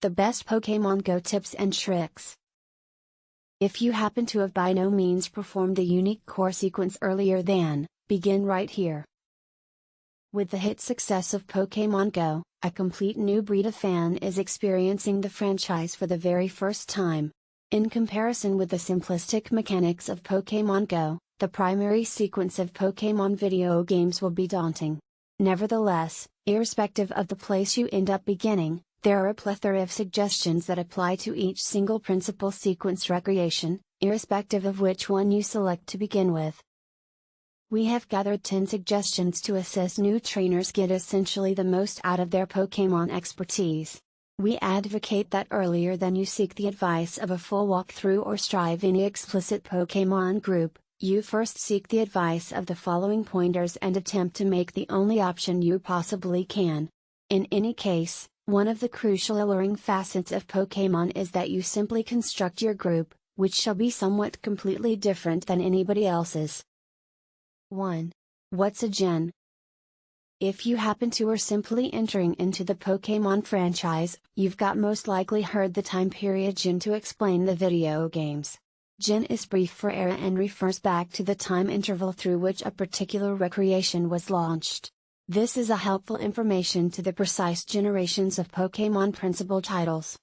The best Pokémon Go tips and tricks. If you happen to have by no means performed the unique core sequence earlier than, begin right here. With the hit success of Pokémon Go, a complete new breed of fan is experiencing the franchise for the very first time. In comparison with the simplistic mechanics of Pokémon Go, the primary sequence of Pokémon video games will be daunting. Nevertheless, irrespective of the place you end up beginning, there are a plethora of suggestions that apply to each single principal sequence recreation, irrespective of which one you select to begin with. We have gathered 10 suggestions to assist new trainers get essentially the most out of their Pokémon expertise. We advocate that earlier than you seek the advice of a full walkthrough or strive any explicit Pokémon group, you first seek the advice of the following pointers and attempt to make the only option you possibly can. In any case, one of the crucial alluring facets of Pokémon is that you simply construct your group, which shall be somewhat completely different than anybody else's. 1. What's a gen? If you happen to or simply entering into the Pokémon franchise, you've got most likely heard the time period gen to explain the video games. Gen is brief for era and refers back to the time interval through which a particular recreation was launched. This is a helpful information to the precise generations of Pokémon principal titles.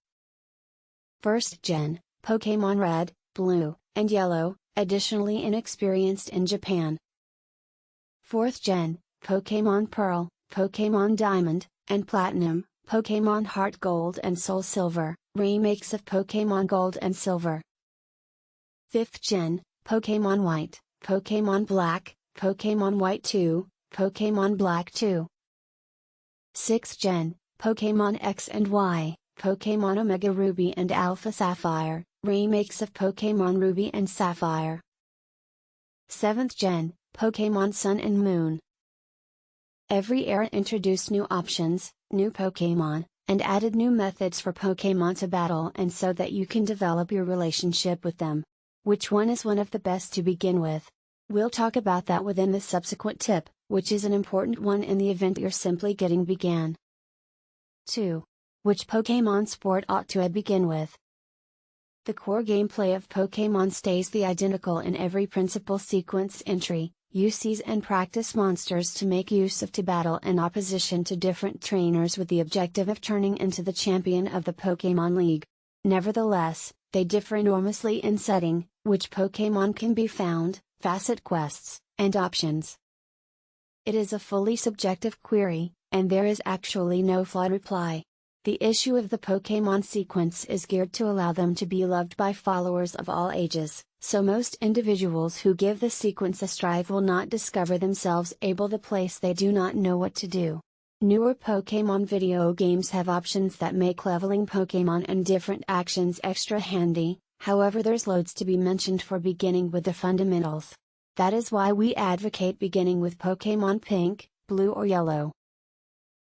First Gen, Pokémon Red, Blue, and Yellow, additionally inexperienced in Japan. Fourth Gen, Pokémon Pearl, Pokémon Diamond, and Platinum, Pokémon Heart Gold and Soul Silver, remakes of Pokémon Gold and Silver. Fifth Gen, Pokémon White, Pokémon Black, Pokémon White 2, Pokémon Black 2. 6th Gen, Pokémon X and Y, Pokémon Omega Ruby and Alpha Sapphire, remakes of Pokémon Ruby and Sapphire. 7th Gen, Pokémon Sun and Moon. Every era introduced new options, new Pokémon, and added new methods for Pokémon to battle and so that you can develop your relationship with them. Which one is one of the best to begin with? We'll talk about that within the subsequent tip, which is an important one in the event you're simply getting began. 2. Which Pokémon sport ought to begin with? The core gameplay of Pokémon stays the identical in every principal sequence entry. You seize and practice monsters to make use of to battle in opposition to different trainers with the objective of turning into the champion of the Pokémon League. Nevertheless, they differ enormously in setting, which Pokémon can be found, facet quests, and options. It is a fully subjective query, and there is actually no flawed reply. The issue of the Pokémon sequence is geared to allow them to be loved by followers of all ages, so most individuals who give the sequence a strive will not discover themselves able to place they do not know what to do. Newer Pokémon video games have options that make leveling Pokémon and different actions extra handy, however there's loads to be mentioned for beginning with the fundamentals. That is why we advocate beginning with Pokémon Pink, Blue or Yellow.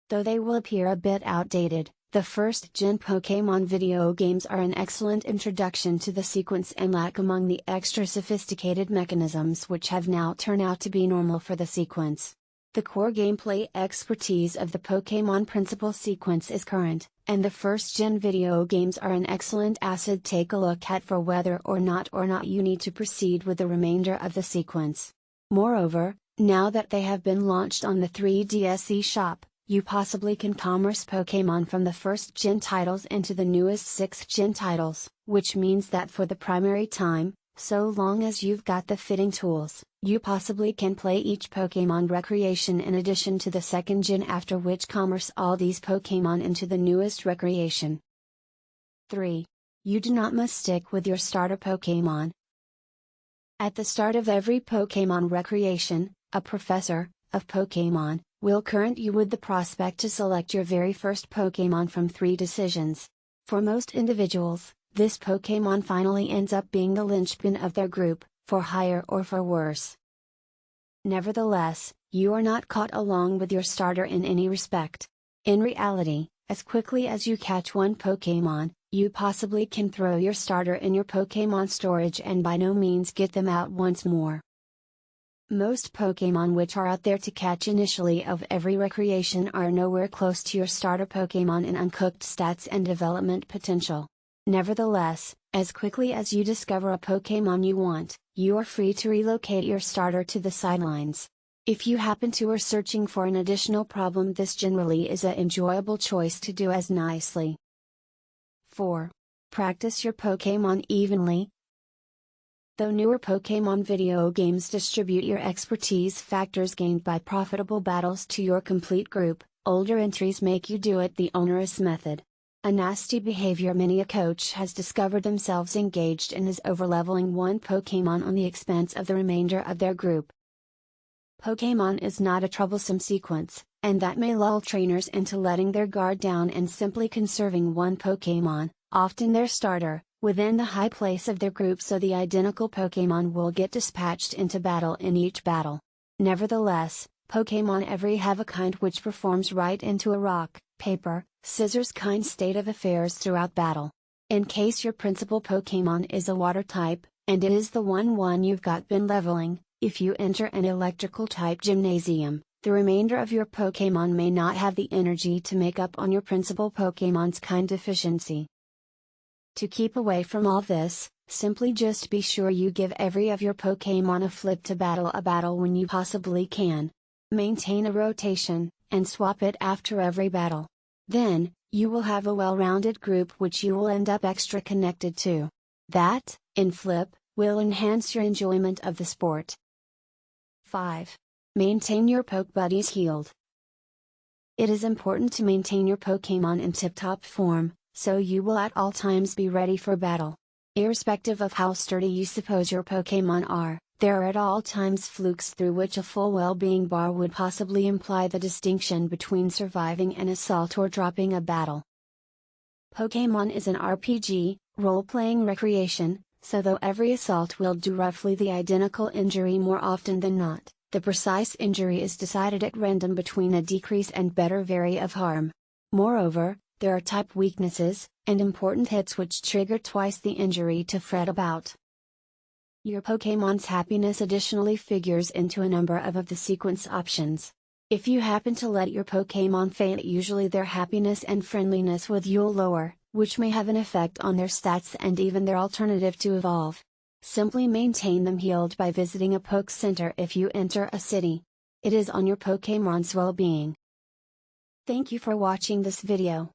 Though they will appear a bit outdated, the first-gen Pokémon video games are an excellent introduction to the sequence and lack among the extra sophisticated mechanisms which have now turned out to be normal for the sequence. The core gameplay expertise of the Pokémon principal sequence is current, and the first-gen video games are an excellent asset to take a look at for whether or not you need to proceed with the remainder of the sequence. Moreover, now that they have been launched on the 3DS eShop, you possibly can commerce Pokémon from the first-gen titles into the newest 6th-gen titles, which means that for the primary time, so long as you've got the fitting tools, you possibly can play each Pokémon recreation in addition to the 2nd-gen, after which commerce all these Pokémon into the newest recreation. 3. You do not must stick with your starter Pokémon. At the start of every Pokémon recreation, a professor of Pokémon will current you with the prospect to select your very first Pokémon from 3 decisions. For most individuals, this Pokémon finally ends up being the linchpin of their group, for higher or for worse. Nevertheless, you are not caught along with your starter in any respect. In reality, as quickly as you catch one Pokémon, you possibly can throw your starter in your Pokémon storage and by no means get them out once more. Most Pokémon which are out there to catch initially of every recreation are nowhere close to your starter Pokémon in uncooked stats and development potential. Nevertheless, as quickly as you discover a Pokémon you want, you are free to relocate your starter to the sidelines. If you happen to are searching for an additional problem, this generally is an enjoyable choice to do as nicely. 4. Practice your Pokémon evenly. Though newer Pokémon video games distribute your expertise factors gained by profitable battles to your complete group, older entries make you do it the onerous method. A nasty behavior many a coach has discovered themselves engaged in is overleveling one Pokémon on the expense of the remainder of their group. Pokémon is not a troublesome sequence, and that may lull trainers into letting their guard down and simply conserving one Pokémon, often their starter, within the high place of their group so the identical Pokémon will get dispatched into battle in each battle. Nevertheless, Pokémon every have a kind which performs right into a rock, paper, scissors kind state of affairs throughout battle. In case your principal Pokémon is a water type, and it is the one you've got been leveling, if you enter an electrical type gymnasium, the remainder of your Pokémon may not have the energy to make up on your principal Pokémon's kind deficiency. To keep away from all this, simply just be sure you give every of your Pokémon a flip to battle a battle when you possibly can. Maintain a rotation, and swap it after every battle. Then, you will have a well-rounded group which you will end up extra connected to. That, in flip, will enhance your enjoyment of the sport. 5. Maintain your Poke Buddies healed. It is important to maintain your Pokémon in tip-top form, so you will at all times be ready for battle. Irrespective of how sturdy you suppose your Pokémon are, there are at all times flukes through which a full well-being bar would possibly imply the distinction between surviving an assault or dropping a battle. Pokémon is an RPG, role-playing recreation, so though every assault will do roughly the identical injury more often than not, the precise injury is decided at random between a decrease and better vary of harm. Moreover, there are type weaknesses, and important hits which trigger twice the injury to fret about. Your Pokémon's happiness additionally figures into a number of the sequence options. If you happen to let your Pokémon faint, usually their happiness and friendliness with you will lower, which may have an effect on their stats and even their alternative to evolve. Simply maintain them healed by visiting a Poke Center if you enter a city. It is on your Pokémon's well-being. Thank you for watching this video.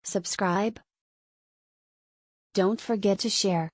Subscribe. Don't forget to share.